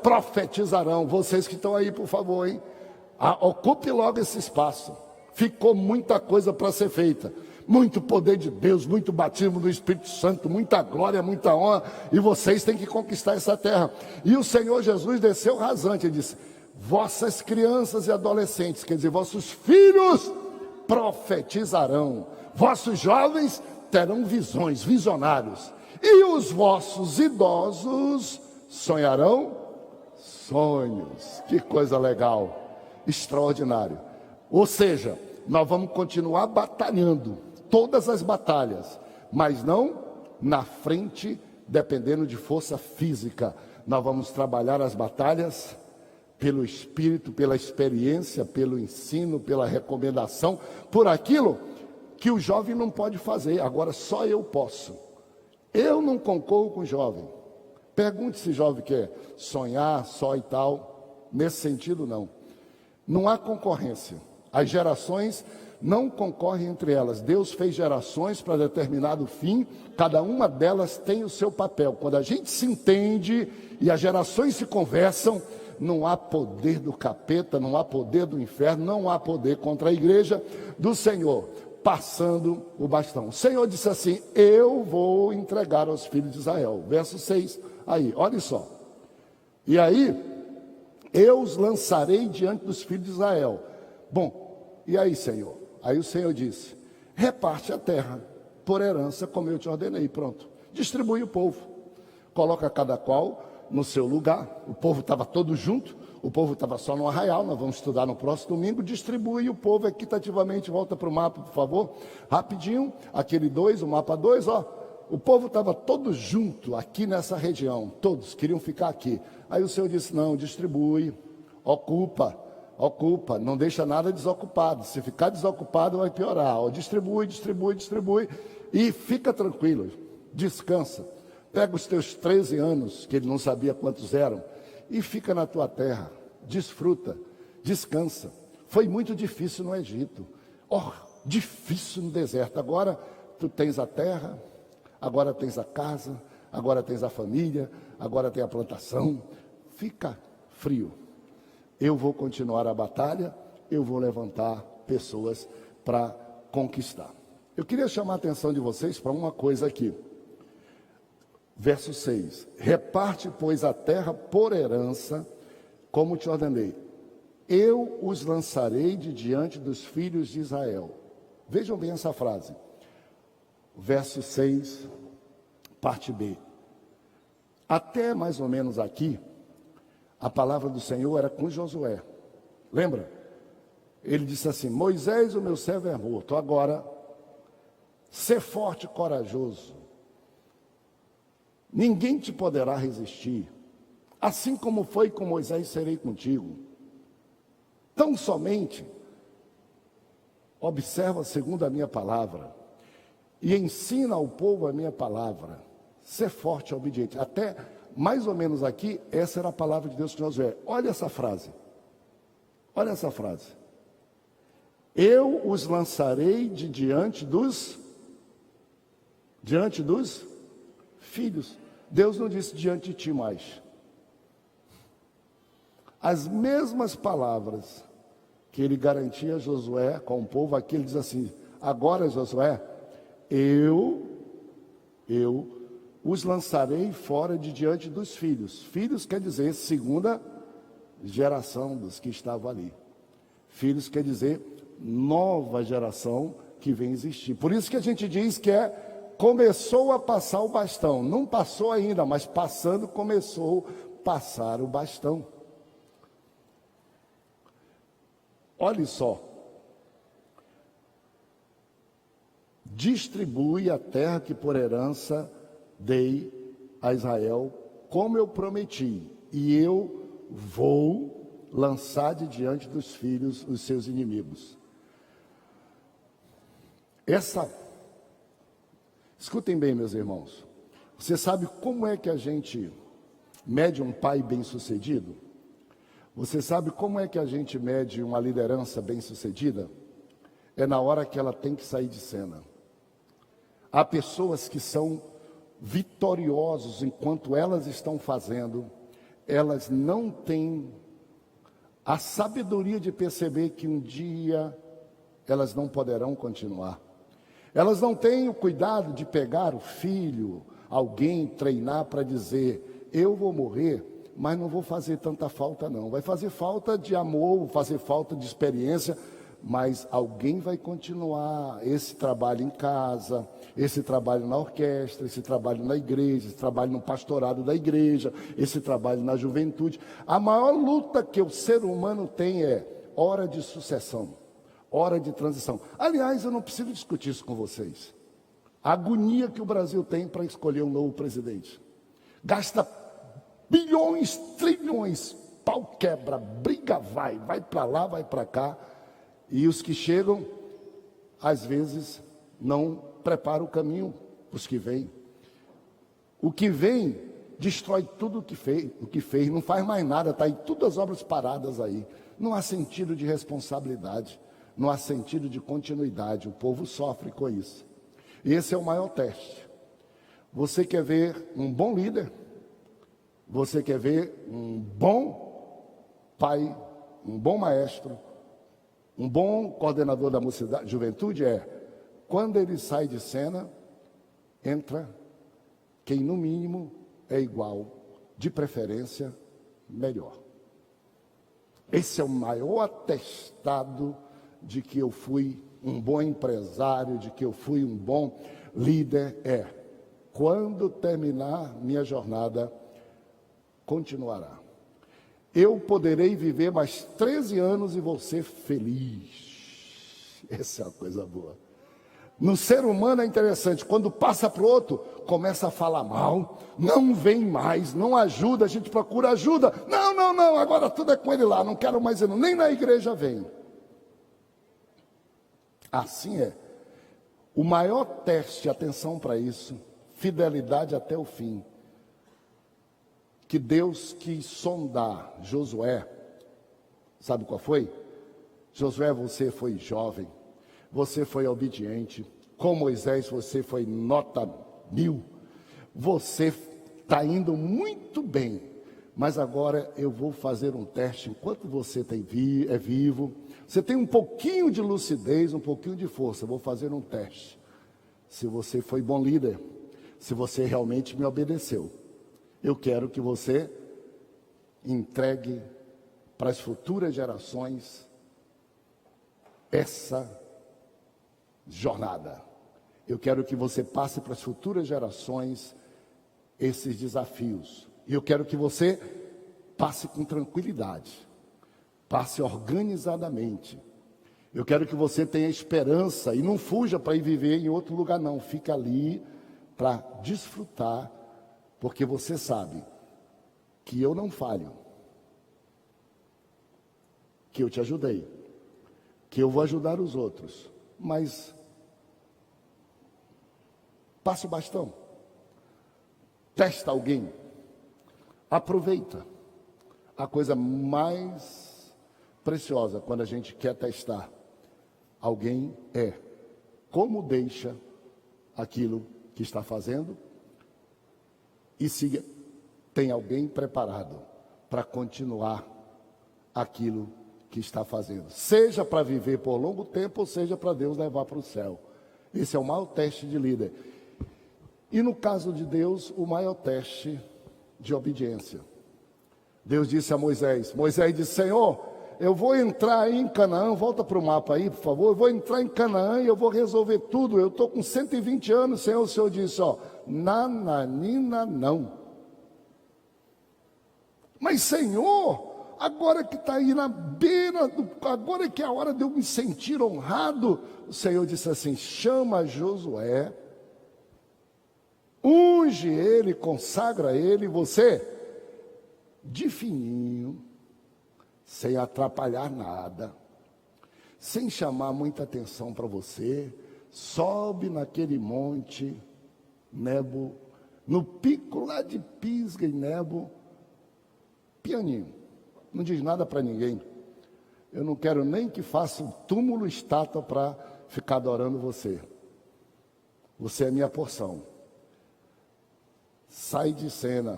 profetizarão. Vocês que estão aí, por favor, hein? Ocupe logo esse espaço. Ficou muita coisa para ser feita, muito poder de Deus, muito batismo do Espírito Santo, muita glória, muita honra, e vocês têm que conquistar essa terra. E o Senhor Jesus desceu rasante e disse: vossas crianças e adolescentes, quer dizer, vossos filhos profetizarão, vossos jovens terão visões, visionários, e os vossos idosos sonharão sonhos. Que coisa legal, extraordinário. Ou seja, nós vamos continuar batalhando todas as batalhas, mas não na frente, dependendo de força física. Nós vamos trabalhar as batalhas pelo Espírito, pela experiência, pelo ensino, pela recomendação, por aquilo que o jovem não pode fazer. Agora só eu posso. Eu não concorro com o jovem. Pergunte se o jovem quer sonhar só e tal. Nesse sentido, não. Não há concorrência. As gerações não concorrem entre elas. Deus fez gerações para determinado fim, cada uma delas tem o seu papel. Quando a gente se entende e as gerações se conversam, não há poder do capeta, não há poder do inferno, não há poder contra a igreja do Senhor, passando o bastão. O Senhor disse assim: eu vou entregar aos filhos de Israel. Verso 6, aí, olha só. E aí, eu os lançarei diante dos filhos de Israel. Bom, e aí, Senhor? Aí o Senhor disse: reparte a terra por herança, como eu te ordenei. Pronto, distribui o povo, coloca cada qual no seu lugar. O povo estava todo junto, o povo estava só no arraial. Nós vamos estudar no próximo domingo. Distribui o povo equitativamente. Volta para o mapa, por favor, rapidinho. Aquele 2, o mapa 2, ó. O povo estava todo junto aqui nessa região, todos queriam ficar aqui. Aí o Senhor disse: não, distribui, ocupa, não deixa nada desocupado. Se ficar desocupado vai piorar. Distribui, e fica tranquilo, descansa. Pega os teus 13 anos, que ele não sabia quantos eram, e fica na tua terra, desfruta, descansa. Foi muito difícil no Egito, difícil no deserto. Agora tu tens a terra, agora tens a casa, agora tens a família, agora tem a plantação. Fica frio. Eu vou continuar a batalha, eu vou levantar pessoas para conquistar. Eu queria chamar a atenção de vocês para uma coisa aqui. Verso 6. Reparte, pois, a terra por herança, como te ordenei. Eu os lançarei de diante dos filhos de Israel. Vejam bem essa frase. Verso 6, parte B. Até mais ou menos aqui, a palavra do Senhor era com Josué. Lembra? Ele disse assim: Moisés, o meu servo, é morto. Agora, ser forte e corajoso. Ninguém te poderá resistir. Assim como foi com Moisés, serei contigo. Tão somente observa segundo a minha palavra e ensina ao povo a minha palavra. Ser forte e obediente. Até mais ou menos aqui, essa era a palavra de Deus com Josué. Olha essa frase. Olha essa frase. Eu os lançarei de diante dos filhos. Deus não disse diante de ti mais. As mesmas palavras que ele garantia a Josué com o povo, aqui ele diz assim: agora, Josué, eu os lançarei fora de diante dos filhos. Filhos quer dizer segunda geração dos que estavam ali. Filhos quer dizer nova geração que vem existir. Por isso que a gente diz que começou a passar o bastão. Não passou ainda, mas passando começou a passar o bastão. Olhe só. Distribui a terra que por herança dei a Israel, como eu prometi, e eu vou lançar de diante dos filhos os seus inimigos. Escutem bem, meus irmãos. Você sabe como é que a gente mede um pai bem-sucedido? Você sabe como é que a gente mede uma liderança bem-sucedida? É na hora que ela tem que sair de cena. Há pessoas que são vitoriosos enquanto elas estão fazendo, elas não têm a sabedoria de perceber que um dia elas não poderão continuar. Elas não têm o cuidado de pegar o filho, alguém, treinar para dizer, eu vou morrer, mas não vou fazer tanta falta não. Vai fazer falta de amor, vai fazer falta de experiência, mas alguém vai continuar esse trabalho em casa, esse trabalho na orquestra, esse trabalho na igreja, esse trabalho no pastorado da igreja, esse trabalho na juventude. A maior luta que o ser humano tem é hora de sucessão, hora de transição. Aliás, eu não preciso discutir isso com vocês. A agonia que o Brasil tem para escolher um novo presidente. Gasta bilhões, trilhões, pau quebra, briga vai para lá, vai para cá. E os que chegam, às vezes, não preparam o caminho para os que vêm. O que vem, destrói tudo o que fez, não faz mais nada, está aí todas as obras paradas aí. Não há sentido de responsabilidade, não há sentido de continuidade, o povo sofre com isso. E esse é o maior teste. Você quer ver um bom líder? Você quer ver um bom pai, um bom maestro, um bom coordenador da mocidade, juventude? Quando ele sai de cena, entra quem no mínimo é igual, de preferência, melhor. Esse é o maior atestado de que eu fui um bom empresário, de que eu fui um bom líder. Quando terminar minha jornada, continuará. Eu poderei viver mais 13 anos e vou ser feliz. Essa é uma coisa boa. No ser humano é interessante, quando passa para o outro, começa a falar mal, não vem mais, não ajuda, a gente procura ajuda. Não, agora tudo é com ele lá, não quero mais ele, nem na igreja vem. Assim é. O maior teste, atenção para isso, fidelidade até o fim, que Deus quis sondar Josué, sabe qual foi? Josué, você foi jovem, você foi obediente, com Moisés você foi nota 1000, você está indo muito bem, mas agora eu vou fazer um teste, enquanto você é vivo, você tem um pouquinho de lucidez, um pouquinho de força, eu vou fazer um teste, se você foi bom líder, se você realmente me obedeceu. Eu quero que você entregue para as futuras gerações essa jornada. Eu quero que você passe para as futuras gerações esses desafios. E eu quero que você passe com tranquilidade, passe organizadamente. Eu quero que você tenha esperança e não fuja para ir viver em outro lugar, não. Fica ali para desfrutar, porque você sabe que eu não falho, que eu te ajudei, que eu vou ajudar os outros, mas passa o bastão, testa alguém, aproveita. A coisa mais preciosa quando a gente quer testar alguém é como deixa aquilo que está fazendo e se tem alguém preparado para continuar aquilo que está fazendo. Seja para viver por longo tempo, ou seja para Deus levar para o céu. Esse é o maior teste de líder. E no caso de Deus, o maior teste de obediência. Deus disse a Moisés, Moisés disse, Senhor, eu vou entrar aí em Canaã, volta para o mapa aí, por favor, eu vou entrar em Canaã e eu vou resolver tudo, eu estou com 120 anos, Senhor, o Senhor disse, ó, nananina não. Mas Senhor, agora que está aí na beira, agora que é a hora de eu me sentir honrado, o Senhor disse assim, chama Josué, unge ele, consagra ele, você, de fininho, sem atrapalhar nada, sem chamar muita atenção para você, sobe naquele monte, Nebo, no pico lá de Pisga e Nebo, pianinho, não diz nada para ninguém, eu não quero nem que faça um túmulo, estátua para ficar adorando você, você é minha porção, sai de cena,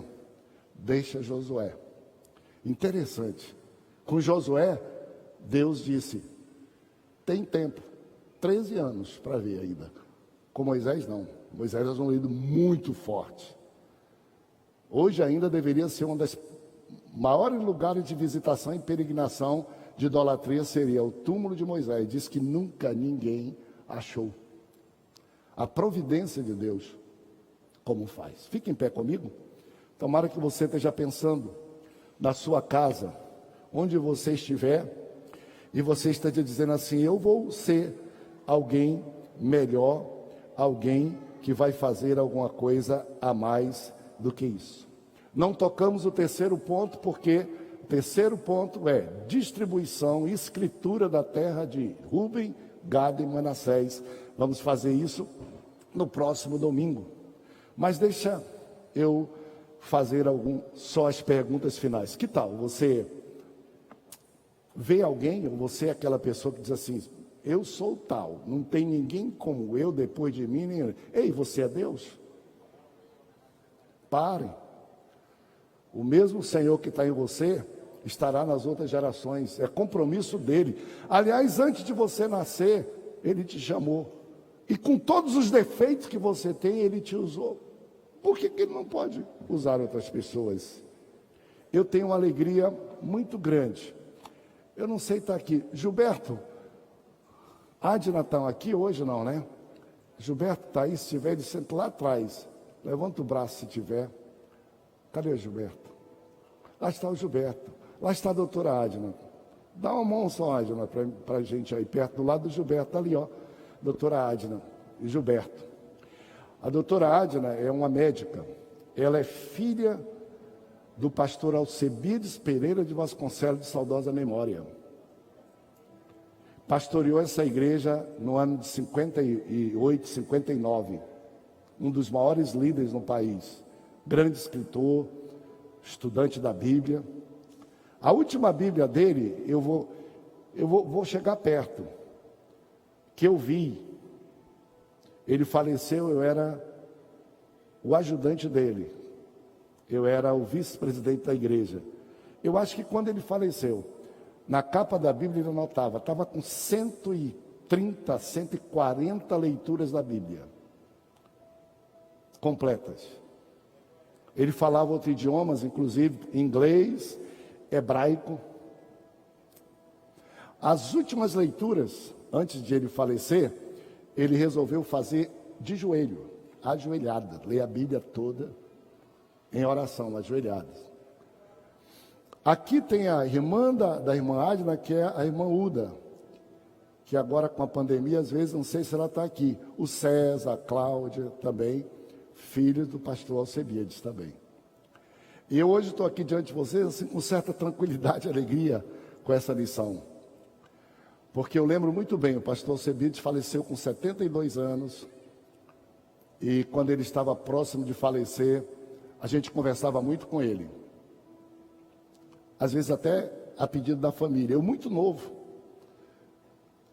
deixa Josué. Interessante, com Josué, Deus disse, tem tempo, 13 anos para ver ainda. Com Moisés não, Moisés é um líder muito forte. Hoje ainda deveria ser um dos maiores lugares de visitação e peregrinação de idolatria, seria o túmulo de Moisés. Diz que nunca ninguém achou. A providência de Deus, como faz. Fique em pé comigo. Tomara que você esteja pensando na sua casa, onde você estiver, e você esteja dizendo assim, eu vou ser alguém melhor, alguém que vai fazer alguma coisa a mais do que isso. Não tocamos o terceiro ponto, porque o terceiro ponto é distribuição e escritura da terra de Rúben, Gad e Manassés. Vamos fazer isso no próximo domingo. Mas deixa eu fazer só as perguntas finais. Que tal? Você vê alguém, ou você é aquela pessoa que diz assim, eu sou tal, não tem ninguém como eu depois de mim. Nem... Ei, você é Deus? Pare. O mesmo Senhor que está em você, estará nas outras gerações. É compromisso dele. Aliás, antes de você nascer, ele te chamou. E com todos os defeitos que você tem, ele te usou. Por que ele não pode usar outras pessoas? Eu tenho uma alegria muito grande. Eu não sei estar aqui. Gilberto, Adna está aqui hoje não, né? Gilberto está aí, se tiver, ele senta lá atrás. Levanta o braço se tiver. Cadê o Gilberto? Lá está o Gilberto. Lá está a doutora Adna. Dá uma mão só, Adna, para a gente aí, perto, do lado do Gilberto. Está ali, ó. Doutora Adna e Gilberto. A doutora Adna é uma médica. Ela é filha do pastor Alcebiades Pereira de Vasconcelos, de saudosa memória. Pastoreou essa igreja no ano de 58, 59. Um dos maiores líderes no país. Grande escritor, estudante da Bíblia. A última Bíblia dele, eu vou chegar perto, que eu vi. Ele faleceu, eu era o ajudante dele. Eu era o vice-presidente da igreja. Eu acho que quando ele faleceu, na capa da Bíblia ele anotava, estava com 130, 140 leituras da Bíblia. Completas. Ele falava outros idiomas, inclusive inglês, hebraico. As últimas leituras, antes de ele falecer, ele resolveu fazer de joelho, ajoelhada, ler a Bíblia toda em oração, ajoelhadas. Aqui tem a irmã da irmã Adna, que é a irmã Uda, que agora com a pandemia, às vezes, não sei se ela está aqui. O César, a Cláudia também, filhos do pastor Alcebiades também. E eu hoje estou aqui diante de vocês, assim, com certa tranquilidade e alegria com essa lição. Porque eu lembro muito bem, o pastor Alcebiades faleceu com 72 anos, e quando ele estava próximo de falecer, a gente conversava muito com ele. Às vezes até a pedido da família. Eu muito novo.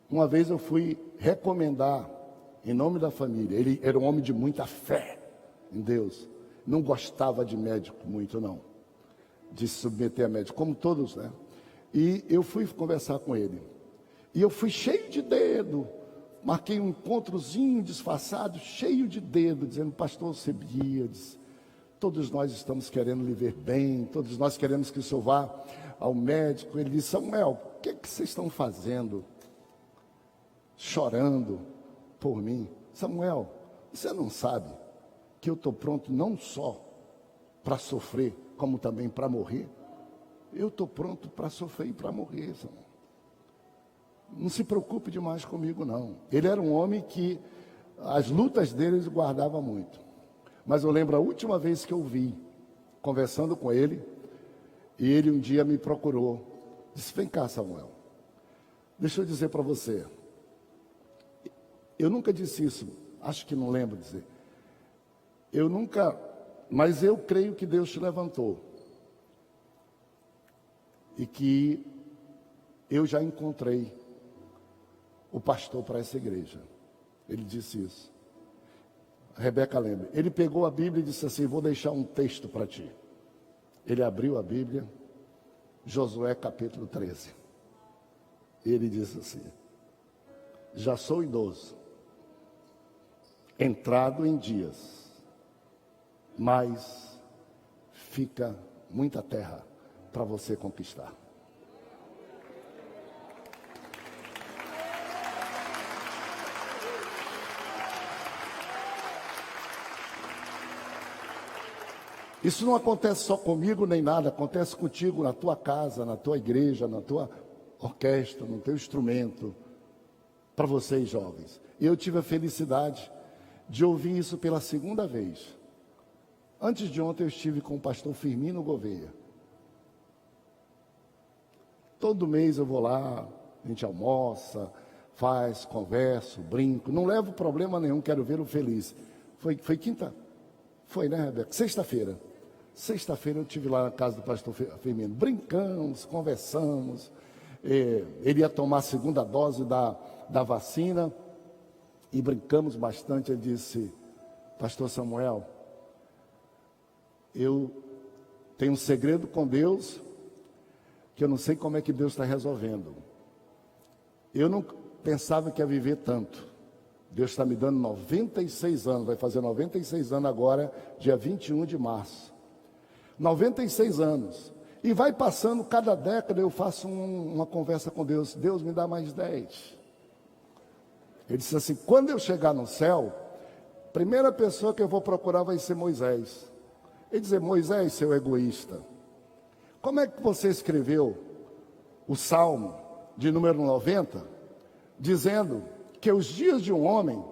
Uma vez eu fui recomendar, em nome da família, ele era um homem de muita fé em Deus. Não gostava de médico muito não, de se submeter a médico, como todos, né? E eu fui conversar com ele. E eu fui cheio de dedo, marquei um encontrozinho disfarçado, cheio de dedo, dizendo, pastor Alcebiades, todos nós estamos querendo lhe ver bem, todos nós queremos que o senhor vá ao médico. Ele disse, Samuel, que vocês estão fazendo? Chorando por mim. Samuel, você não sabe que eu estou pronto não só para sofrer, como também para morrer? Eu estou pronto para sofrer e para morrer, Samuel. Não se preocupe demais comigo, não. Ele era um homem que as lutas dele guardava muito. Mas eu lembro a última vez que eu vi, conversando com ele, e ele um dia me procurou. Disse, vem cá, Samuel, deixa eu dizer para você. Eu nunca disse isso, acho que não lembro de dizer. Eu nunca, mas eu creio que Deus te levantou. E que eu já encontrei o pastor para essa igreja. Ele disse isso. A Rebeca lembra. Ele pegou a Bíblia e disse assim, vou deixar um texto para ti. Ele abriu a Bíblia, Josué capítulo 13. Ele disse assim, já sou idoso, entrado em dias, mas fica muita terra para você conquistar. Isso não acontece só comigo nem nada, acontece contigo na tua casa, na tua igreja, na tua orquestra, no teu instrumento, para vocês jovens. E eu tive a felicidade de ouvir isso pela segunda vez. Antes de ontem eu estive com o pastor Firmino Gouveia. Todo mês eu vou lá, a gente almoça, faz, converso, brinco, não levo problema nenhum, quero ver o feliz. Foi quinta? Foi, né, Rebeca? Sexta-feira eu estive lá na casa do pastor Firmino. Brincamos, conversamos. Ele ia tomar a segunda dose da vacina. E brincamos bastante. Ele disse, pastor Samuel, eu tenho um segredo com Deus, que eu não sei como é que Deus está resolvendo. Eu não pensava que ia viver tanto. Deus está me dando 96 anos, vai fazer 96 anos agora, dia 21 de março. 96 anos. E vai passando, cada década eu faço uma conversa com Deus. Deus me dá mais 10. Ele disse assim, quando eu chegar no céu, a primeira pessoa que eu vou procurar vai ser Moisés. Ele disse, Moisés, seu egoísta, como é que você escreveu o Salmo de número 90, dizendo que os dias de um homem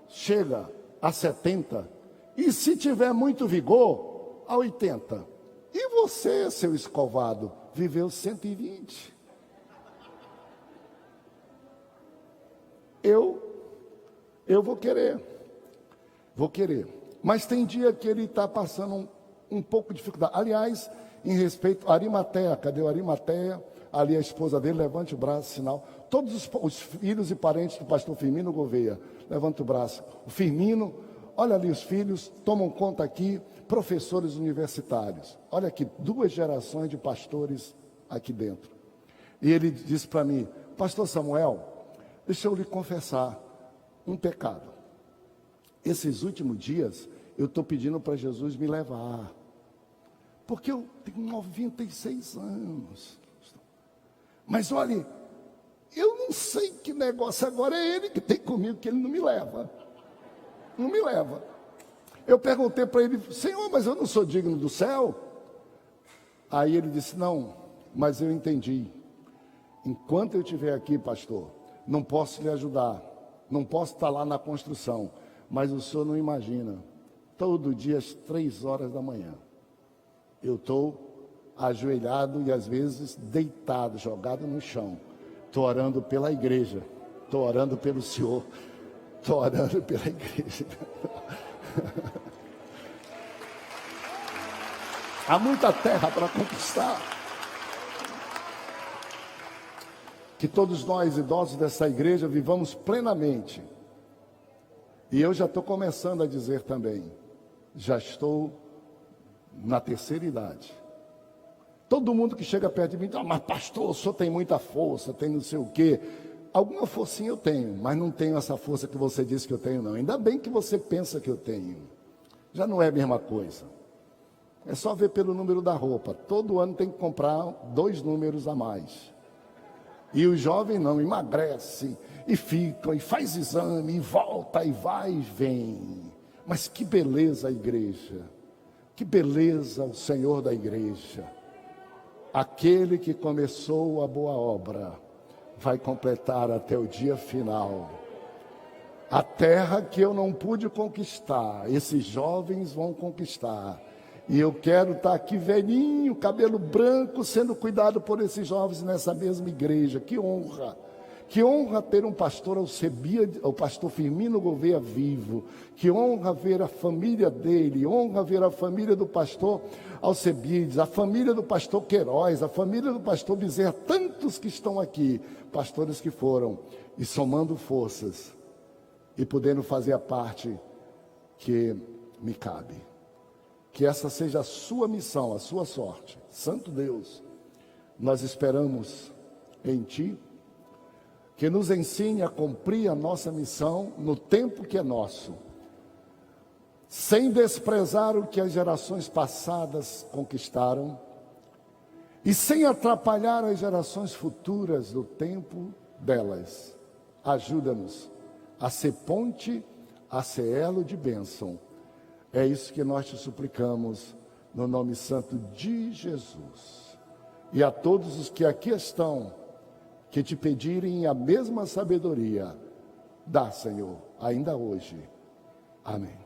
chega a 70, e se tiver muito vigor, a 80. E você, seu escovado, viveu 120. Eu vou querer. Mas tem dia que ele está passando um pouco de dificuldade. Aliás, em respeito a Arimateia, cadê o Arimateia? Ali a esposa dele, levante o braço, sinal. Todos os filhos e parentes do pastor Firmino Gouveia, levante o braço. O Firmino, olha ali os filhos, tomam conta aqui, professores universitários. Olha aqui, 2 gerações de pastores aqui dentro. E ele disse para mim, pastor Samuel, deixa eu lhe confessar um pecado. Esses últimos dias, eu estou pedindo para Jesus me levar. Porque eu tenho 96 anos. Mas olha, eu não sei que negócio agora é ele que tem comigo, que ele não me leva. Não me leva. Eu perguntei para ele, Senhor, mas eu não sou digno do céu? Aí ele disse, não, mas eu entendi. Enquanto eu estiver aqui, pastor, não posso lhe ajudar. Não posso estar lá na construção. Mas o senhor não imagina. Todo dia às 3 horas da manhã. Eu estou ajoelhado e às vezes deitado, jogado no chão. Estou orando pela igreja. Estou orando pelo Senhor. Estou orando pela igreja. Há muita terra para conquistar. Que todos nós, idosos dessa igreja, vivamos plenamente. E eu já estou começando a dizer também, já estou na terceira idade. Todo mundo que chega perto de mim, mas pastor, o senhor tem muita força, tem não sei o quê. Alguma forcinha eu tenho, mas não tenho essa força que você disse que eu tenho, não. Ainda bem que você pensa que eu tenho. Já não é a mesma coisa. É só ver pelo número da roupa. Todo ano tem que comprar 2 números a mais. E o jovem não, emagrece, e fica, e faz exame, e volta, e vai e vem. Mas que beleza a igreja, que beleza o Senhor da igreja. Aquele que começou a boa obra, vai completar até o dia final. A terra que eu não pude conquistar, esses jovens vão conquistar. E eu quero estar aqui velhinho, cabelo branco, sendo cuidado por esses jovens nessa mesma igreja. Que honra! Que honra ter um pastor Alcebiades, o pastor Firmino Gouveia vivo. Que honra ver a família dele, honra ver a família do pastor Alcebiades, a família do pastor Queiroz, a família do pastor Bezerra, tantos que estão aqui, pastores que foram, e somando forças, e podendo fazer a parte que me cabe. Que essa seja a sua missão, a sua sorte. Santo Deus, nós esperamos em Ti, que nos ensine a cumprir a nossa missão no tempo que é nosso, sem desprezar o que as gerações passadas conquistaram e sem atrapalhar as gerações futuras do tempo delas. Ajuda-nos a ser ponte, a ser elo de bênção. É isso que nós te suplicamos no nome santo de Jesus. E a todos os que aqui estão, que te pedirem a mesma sabedoria, dá, Senhor, ainda hoje. Amém.